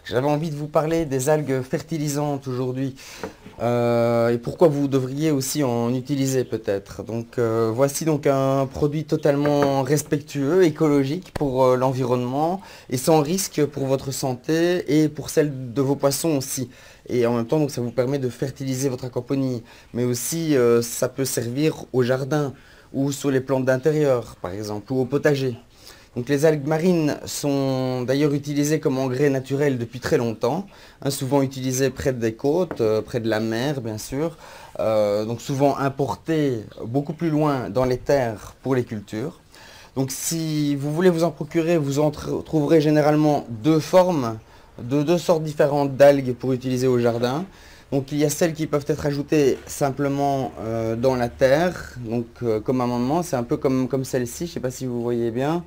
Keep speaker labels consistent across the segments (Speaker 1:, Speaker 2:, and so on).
Speaker 1: J'avais envie de vous parler des algues fertilisantes aujourd'hui et pourquoi vous devriez aussi en utiliser peut-être. Donc voici donc un produit totalement respectueux, écologique pour l'environnement et sans risque pour votre santé et pour celle de vos poissons aussi. Et en même temps donc ça vous permet de fertiliser votre aquaponie, mais aussi ça peut servir au jardin ou sur les plantes d'intérieur par exemple ou au potager. Donc les algues marines sont d'ailleurs utilisées comme engrais naturel depuis très longtemps, hein, souvent utilisées près des côtes, près de la mer bien sûr, donc souvent importées beaucoup plus loin dans les terres pour les cultures. Donc si vous voulez vous en procurer, vous en trouverez généralement deux formes, de deux sortes différentes d'algues pour utiliser au jardin. Donc il y a celles qui peuvent être ajoutées simplement dans la terre, donc comme amendement, c'est un peu comme celle-ci, je ne sais pas si vous voyez bien.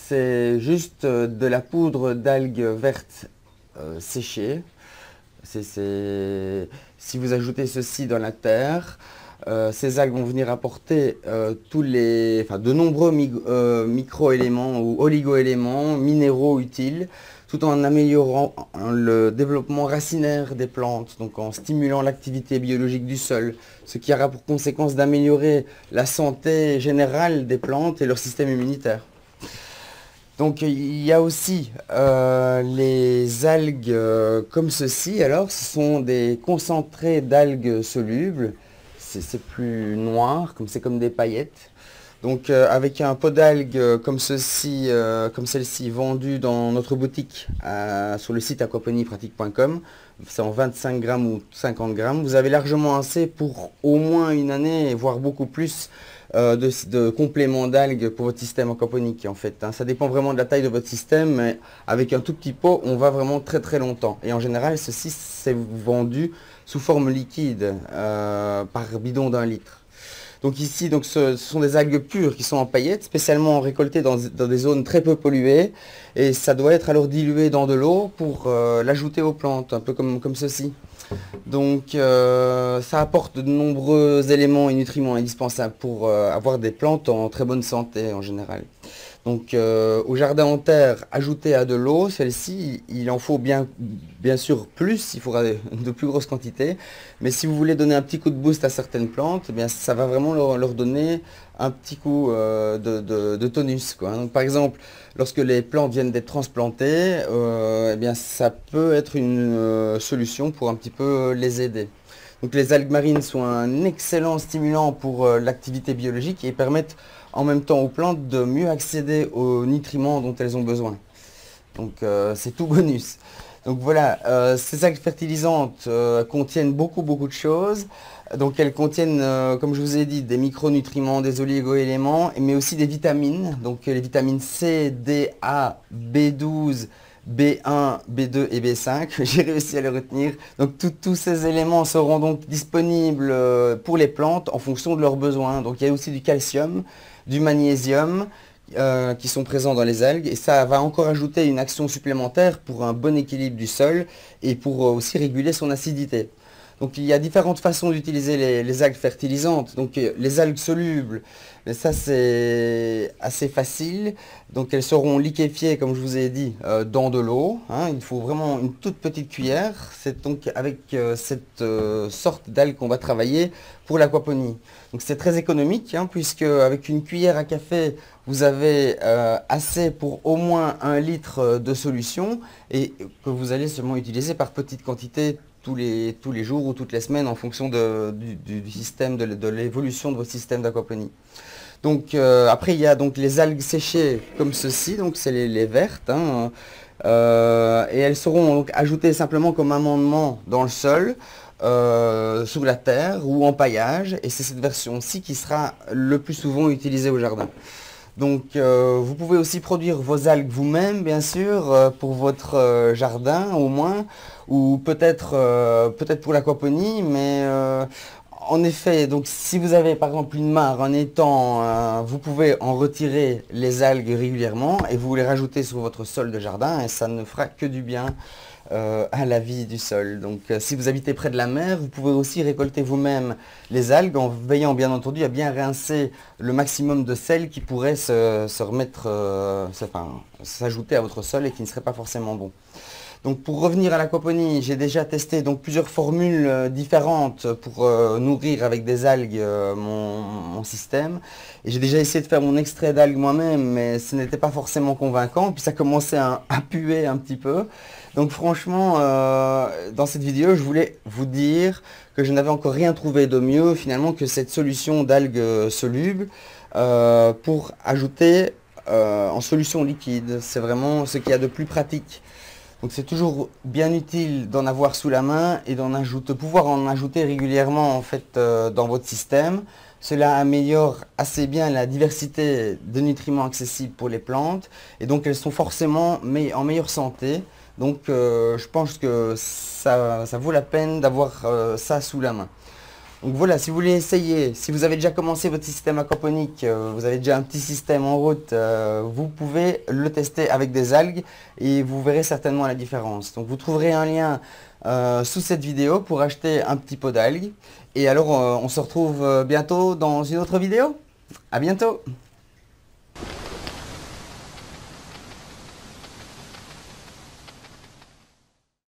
Speaker 1: C'est juste de la poudre d'algues vertes séchée. Si vous ajoutez ceci dans la terre, ces algues vont venir apporter de nombreux micro-éléments ou oligo-éléments minéraux utiles, tout en améliorant le développement racinaire des plantes, donc en stimulant l'activité biologique du sol, ce qui aura pour conséquence d'améliorer la santé générale des plantes et leur système immunitaire. Donc il y a aussi les algues comme ceci. Alors ce sont des concentrés d'algues solubles. C'est plus noir, c'est comme des paillettes. Donc avec un pot d'algues comme ceci, comme celle-ci, vendue dans notre boutique sur le site aquaponipratique.com, c'est en 25 grammes ou 50 grammes, vous avez largement assez pour au moins une année, voire beaucoup plus de compléments d'algues pour votre système aquaponique en fait. Hein. Ça dépend vraiment de la taille de votre système, mais avec un tout petit pot, on va vraiment très très longtemps. Et en général, ceci c'est vendu sous forme liquide par bidon d'1 litre. Donc ici, donc, ce sont des algues pures qui sont en paillettes, spécialement récoltées dans des zones très peu polluées. Et ça doit être alors dilué dans de l'eau pour l'ajouter aux plantes, un peu comme ceci. Donc ça apporte de nombreux éléments et nutriments indispensables pour avoir des plantes en très bonne santé en général. Donc au jardin en terre, ajouté à de l'eau, celle-ci, il en faut bien sûr plus, il faudra de plus grosses quantités. Mais si vous voulez donner un petit coup de boost à certaines plantes, eh bien, ça va vraiment leur donner un petit coup de tonus, quoi. Donc, par exemple, lorsque les plantes viennent d'être transplantées, eh bien, ça peut être une solution pour un petit peu les aider. Donc les algues marines sont un excellent stimulant pour l'activité biologique et permettent en même temps aux plantes de mieux accéder aux nutriments dont elles ont besoin. Donc c'est tout bonus. Donc voilà, ces algues fertilisantes contiennent beaucoup de choses. Donc elles contiennent, comme je vous ai dit, des micronutriments, des oligo-éléments, mais aussi des vitamines. Donc les vitamines C, D, A, B12, B1, B2 et B5. J'ai réussi à les retenir. Donc tous ces éléments seront donc disponibles pour les plantes en fonction de leurs besoins. Donc il y a aussi du calcium, du magnésium, qui sont présents dans les algues et ça va encore ajouter une action supplémentaire pour un bon équilibre du sol et pour aussi réguler son acidité. Donc il y a différentes façons d'utiliser les algues fertilisantes. Donc les algues solubles, mais ça c'est assez facile. Donc elles seront liquéfiées, comme je vous ai dit, dans de l'eau. Hein. Il faut vraiment une toute petite cuillère. C'est donc avec cette sorte d'algue qu'on va travailler pour l'aquaponie. Donc c'est très économique, hein, puisque avec une cuillère à café, vous avez assez pour au moins 1 litre de solution et que vous allez seulement utiliser par petite quantité tous les jours ou toutes les semaines en fonction du système, de l'évolution de votre système d'aquaponie. Donc après il y a donc les algues séchées comme ceci, donc c'est les vertes, hein, et elles seront donc ajoutées simplement comme amendement dans le sol, sous la terre ou en paillage, et c'est cette version-ci qui sera le plus souvent utilisée au jardin. Donc vous pouvez aussi produire vos algues vous-même, bien sûr, pour votre jardin au moins, ou peut-être pour l'aquaponie, mais en effet, donc si vous avez par exemple une mare, un étang, vous pouvez en retirer les algues régulièrement et vous les rajouter sur votre sol de jardin et ça ne fera que du bien à la vie du sol. Donc si vous habitez près de la mer, vous pouvez aussi récolter vous-même les algues en veillant bien entendu à bien rincer le maximum de sel qui pourrait se remettre, s'ajouter à votre sol et qui ne serait pas forcément bon. Donc pour revenir à l'aquaponie, j'ai déjà testé donc plusieurs formules différentes pour nourrir avec des algues mon système. Et j'ai déjà essayé de faire mon extrait d'algues moi-même, mais ce n'était pas forcément convaincant. Puis ça commençait à puer un petit peu. Donc franchement, dans cette vidéo, je voulais vous dire que je n'avais encore rien trouvé de mieux finalement que cette solution d'algues solubles pour ajouter en solution liquide. C'est vraiment ce qu'il y a de plus pratique. Donc c'est toujours bien utile d'en avoir sous la main et de pouvoir en ajouter régulièrement en fait dans votre système. Cela améliore assez bien la diversité de nutriments accessibles pour les plantes et donc elles sont forcément en meilleure santé. Donc je pense que ça vaut la peine d'avoir ça sous la main. Donc voilà, si vous voulez essayer, si vous avez déjà commencé votre système aquaponique, vous avez déjà un petit système en route, vous pouvez le tester avec des algues et vous verrez certainement la différence. Donc vous trouverez un lien sous cette vidéo pour acheter un petit pot d'algues. Et alors on se retrouve bientôt dans une autre vidéo. À bientôt!